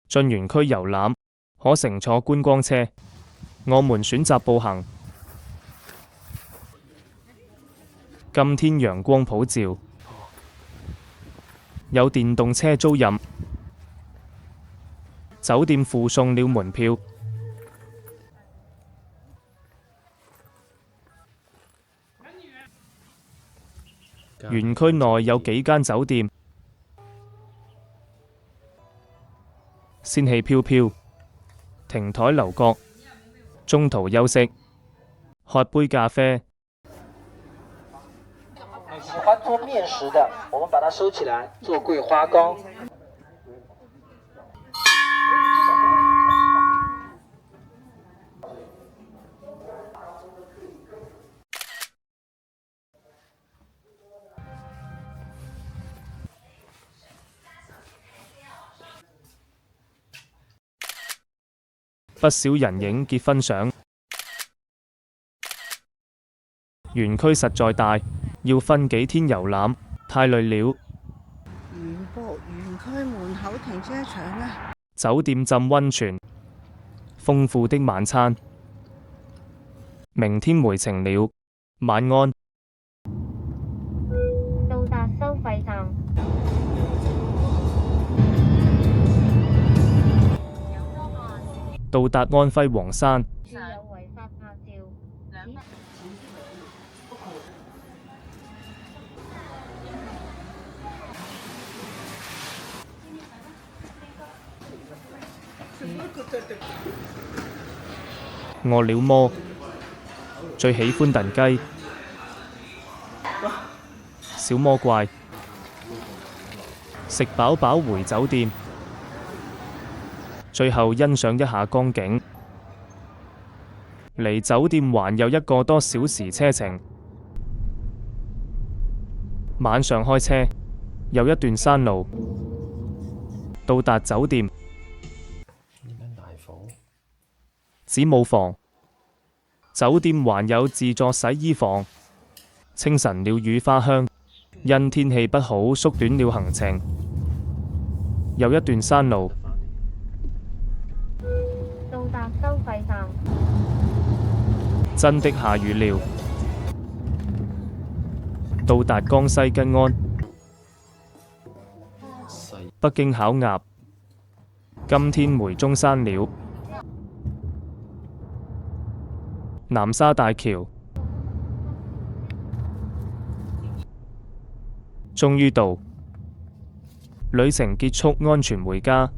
進園區遊覽，可乘坐觀光車。我們選擇步行。今天陽光普照，有電動車租賃。酒店附送了門票。園區內有幾間酒店，仙氣飄飄，亭台樓閣，中途休息，喝杯咖啡。喜歡做麵食的，我們把它收起來，做桂花糕。不少人影結婚相。園區實在大，要分幾天遊覽，太累了。園博園區門口停車場啊！酒店浸溫泉，豐富的晚餐。明天回程了，晚安。到達收費站。到達安徽黃山。有違法拍照。餓了麼？最喜歡燉雞。小魔怪。食飽飽回酒店。最後欣賞一下江景。離酒店還有1個多小時車程。晚上開車，有一段山路。到達酒店。子母房。酒店還有自助洗衣房。清晨鳥語花香，因天氣不好縮短了行程。有一段山路。到達收費站。真的下雨了。到達江西吉安。北京烤鴨。今天回中山了。南沙大橋。終於到。旅程結束，安全回家。